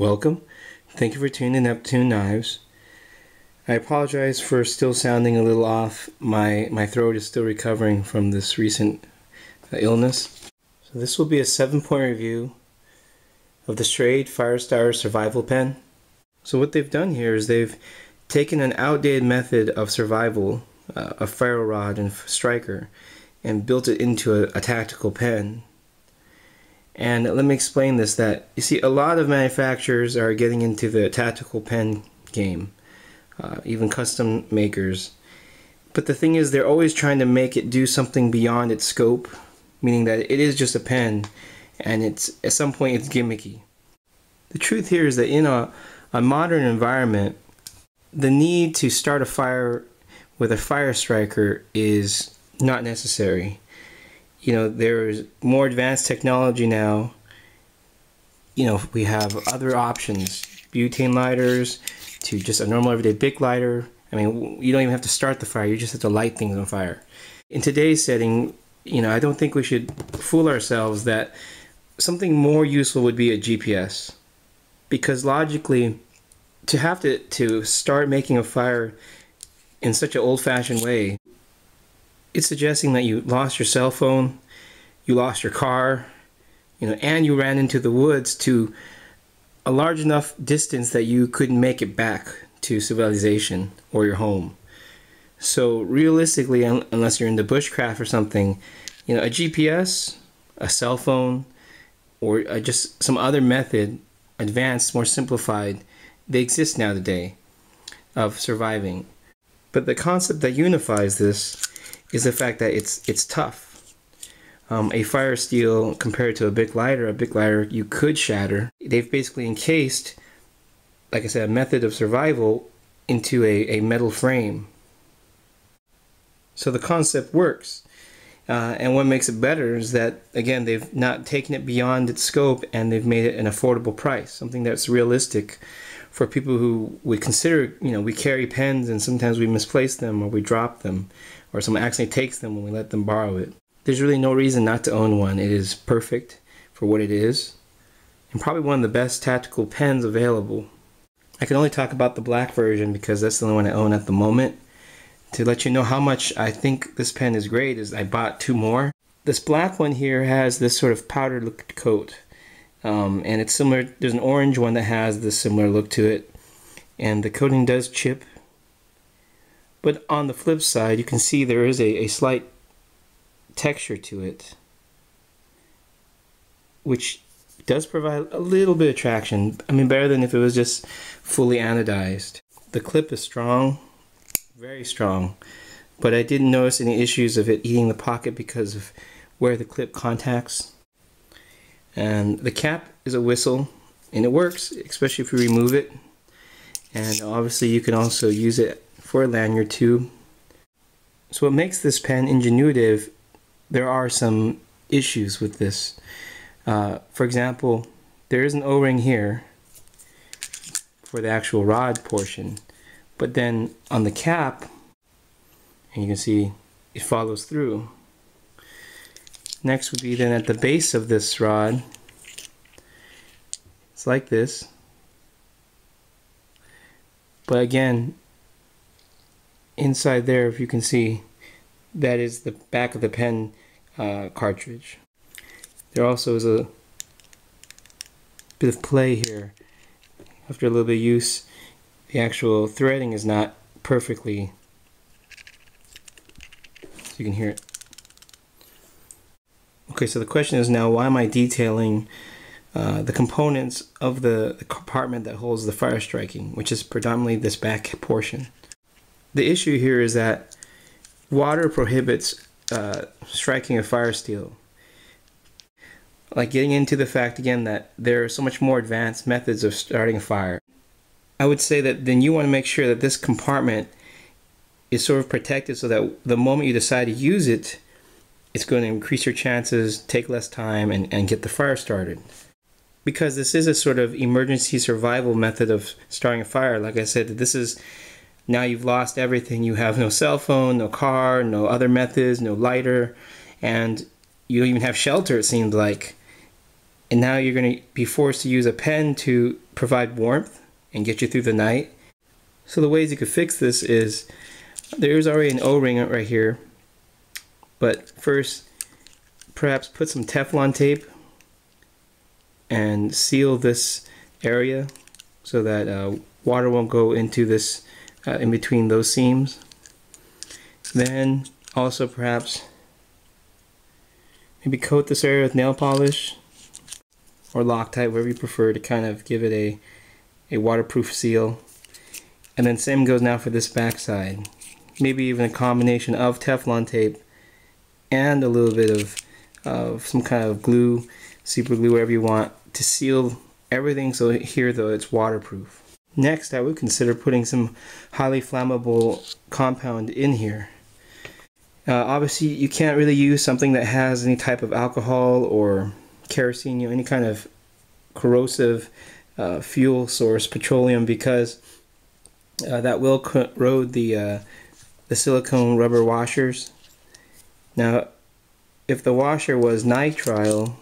Welcome. Thank you for tuning in to NeptuneKnives. I apologize for still sounding a little off. My throat is still recovering from this recent illness. So this will be a 7-point review of the Schrade Firestarter Survival Pen. So what they've done here is they've taken an outdated method of survival, a ferro rod and striker, and built it into a tactical pen. And let me explain this, that you see a lot of manufacturers are getting into the tactical pen game, even custom makers. But the thing is, they're always trying to make it do something beyond its scope, meaning that it is just a pen and it's at some point it's gimmicky. The truth here is that in a modern environment, the need to start a fire with a fire striker is not necessary. You know, there's more advanced technology now. You know, we have other options, butane lighters to just a normal everyday Bic lighter. I mean, you don't even have to start the fire, you just have to light things on fire. In today's setting, you know, I don't think we should fool ourselves that something more useful would be a GPS. Because logically, to have to start making a fire in such an old-fashioned way, it's suggesting that you lost your cell phone, you lost your car, you know, and you ran into the woods to a large enough distance that you couldn't make it back to civilization or your home. So realistically, unless you're into bushcraft or something, you know, a GPS, a cell phone, or just some other method, advanced, more simplified, they exist now today of surviving. But the concept that unifies this is the fact that it's tough. A fire steel compared to a Bic lighter you could shatter. They've basically encased, like I said, a method of survival into a metal frame. So the concept works. And what makes it better is that, again, they've not taken it beyond its scope and they've made it an affordable price, something that's realistic for people who would consider, you know, we carry pens and sometimes we misplace them or we drop them, or someone accidentally takes them when we let them borrow it. There's really no reason not to own one. It is perfect for what it is, and probably one of the best tactical pens available. I can only talk about the black version because that's the only one I own at the moment. To let you know how much I think this pen is great is I bought 2 more. This black one here has this sort of powdered look coat, and it's similar. There's an orange one that has this similar look to it, and the coating does chip. But on the flip side, you can see there is a slight texture to it, which does provide a little bit of traction. I mean, better than if it was just fully anodized. The clip is strong, very strong, but I didn't notice any issues of it eating the pocket because of where the clip contacts. And the cap is a whistle, and it works, especially if you remove it. And obviously you can also use it for a lanyard too. So what makes this pen ingenuitive, there are some issues with this. For example, there is an O-ring here for the actual rod portion, but then on the cap, and you can see it follows through. Next would be then at the base of this rod, it's like this, but again, inside there, if you can see, that is the back of the pen cartridge. There also is a bit of play here. After a little bit of use, the actual threading is not perfectly, so you can hear it. Okay, so the question is now, why am I detailing the components of the compartment that holds the fire striking, which is predominantly this back portion? The issue here is that water prohibits striking a fire steel. Like getting into the fact again that there are so much more advanced methods of starting a fire. I would say that then you want to make sure that this compartment is sort of protected so that the moment you decide to use it, it's going to increase your chances, take less time, and get the fire started. Because this is a sort of emergency survival method of starting a fire. Like I said, this is, now you've lost everything. You have no cell phone, no car, no other methods, no lighter, and you don't even have shelter, it seemed like. and now you're going to be forced to use a pen to provide warmth and get you through the night. So the ways you could fix this is, there's already an O-ring right here, but first perhaps put some Teflon tape and seal this area so that water won't go into this in between those seams. Then also perhaps maybe coat this area with nail polish or Loctite, whatever you prefer, to kind of give it a waterproof seal. And then same goes now for this back side. Maybe even a combination of Teflon tape and a little bit of some kind of glue, super glue, whatever you want, to seal everything so here though it's waterproof. Next, I would consider putting some highly flammable compound in here. Obviously you can't really use something that has any type of alcohol or kerosene, any kind of corrosive fuel source, petroleum, because that will corrode the silicone rubber washers. Now, if the washer was nitrile,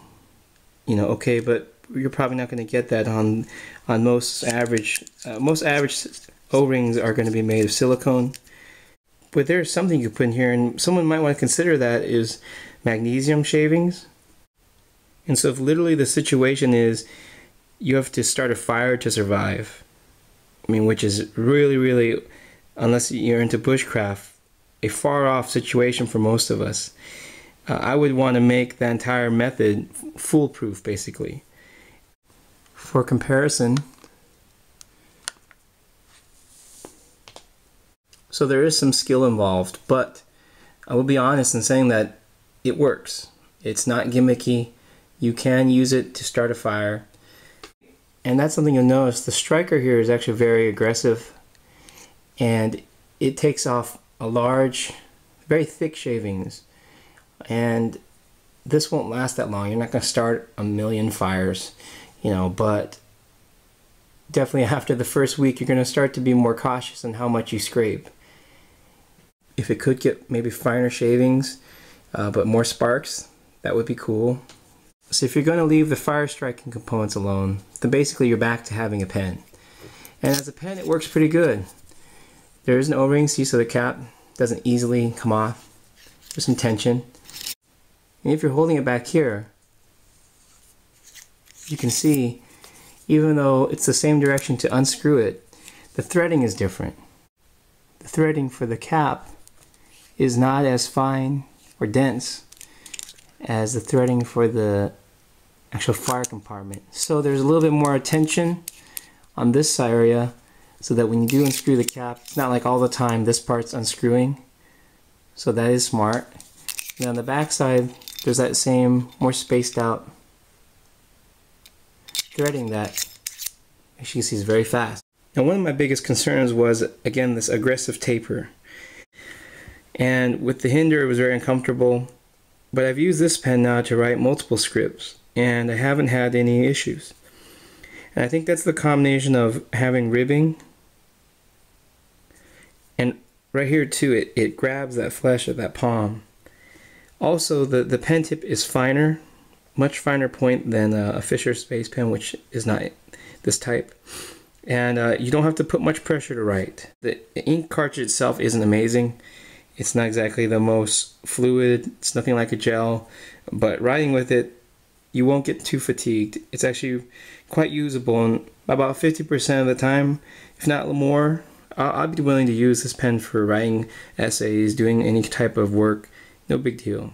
okay, but you're probably not going to get that on most average O-rings are going to be made of silicone. But there's something you put in here, and someone might want to consider that, is magnesium shavings. And so if literally the situation is you have to start a fire to survive, which is really, unless you're into bushcraft, a far off situation for most of us, I would want to make the entire method foolproof, basically. For comparison, so there is some skill involved, but I will be honest in saying that it works. It's not gimmicky. You can use it to start a fire. And that's something you'll notice. The striker here is actually very aggressive, and it takes off a large, very thick shavings. And this won't last that long. You're not going to start a million fires, but definitely after the first week you're going to start to be more cautious in how much you scrape. If it could get maybe finer shavings, but more sparks, that would be cool. So if you're going to leave the fire striking components alone, then basically you're back to having a pen. And as a pen, it works pretty good. There is an O-ring, see, so the cap doesn't easily come off. There's some tension. And if you're holding it back here, you can see, even though it's the same direction to unscrew it, the threading is different. The threading for the cap is not as fine or dense as the threading for the actual fire compartment. So there's a little bit more tension on this area, so that when you do unscrew the cap, it's not like all the time this part's unscrewing. So that is smart. And on the back side, there's that same more spaced out threading that, as you can see, is very fast. Now, one of my biggest concerns was, again, this aggressive taper. And with the Hinder, it was very uncomfortable. But I've used this pen now to write multiple scripts, and I haven't had any issues. And I think that's the combination of having ribbing, and right here too, it grabs that flesh of that palm. Also, the pen tip is finer, much finer point than a Fisher Space Pen, which is not this type. And you don't have to put much pressure to write. The ink cartridge itself isn't amazing. It's not exactly the most fluid. It's nothing like a gel. But writing with it, you won't get too fatigued. It's actually quite usable, and about 50% of the time, if not more, I'd be willing to use this pen for writing essays, doing any type of work. No big deal.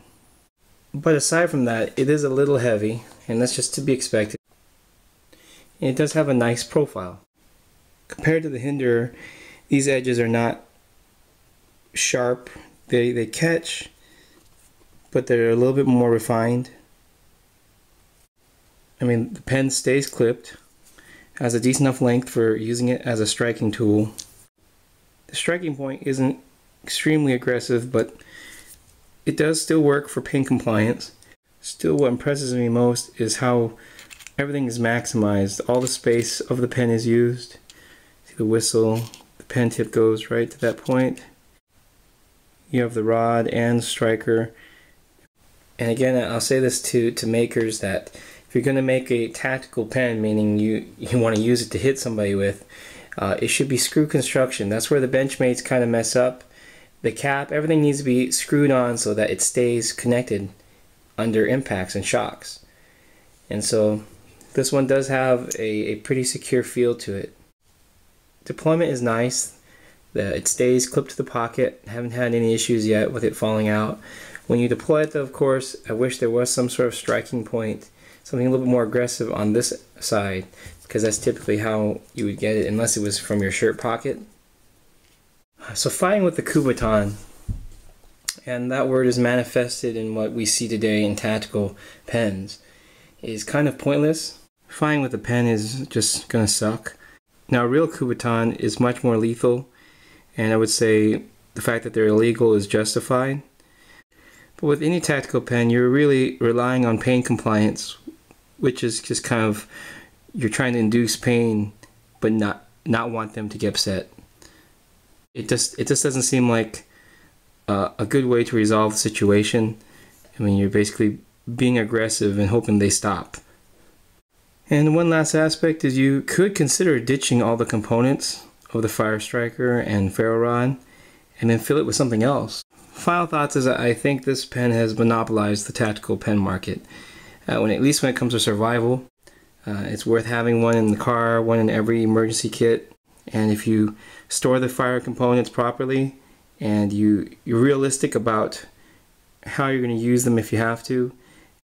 But aside from that, it is a little heavy, and that's just to be expected. And it does have a nice profile. Compared to the Hinder, these edges are not sharp. They catch, but they're a little bit more refined. The pen stays clipped, has a decent enough length for using it as a striking tool. The striking point isn't extremely aggressive, but it does still work for paint compliance. Still, what impresses me most is how everything is maximized. All the space of the pen is used. See the whistle, the pen tip goes right to that point. You have the rod and striker. And again, I'll say this to makers that if you're going to make a tactical pen, meaning you want to use it to hit somebody with, it should be screw construction. That's where the Benchmates kind of mess up. The cap, everything needs to be screwed on so that it stays connected under impacts and shocks. And so this one does have a pretty secure feel to it. Deployment is nice. It stays clipped to the pocket. Haven't had any issues yet with it falling out. When you deploy it though, of course, I wish there was some sort of striking point, something a little bit more aggressive on this side, because that's typically how you would get it unless it was from your shirt pocket. So fighting with the Kubotan, and that word is manifested in what we see today in tactical pens, is kind of pointless. Fighting with a pen is just gonna suck. Now a real Kubotan is much more lethal, and I would say the fact that they're illegal is justified. But with any tactical pen, you're really relying on pain compliance, which is just kind of, you're trying to induce pain but not want them to get upset. It just doesn't seem like a good way to resolve the situation. I mean, you're basically being aggressive and hoping they stop. And one last aspect is you could consider ditching all the components of the Fire Striker and ferro rod and then fill it with something else. Final thoughts is that I think this pen has monopolized the tactical pen market. At least when it comes to survival, it's worth having one in the car, one in every emergency kit. And if you store the fire components properly and you're realistic about how you're going to use them if you have to,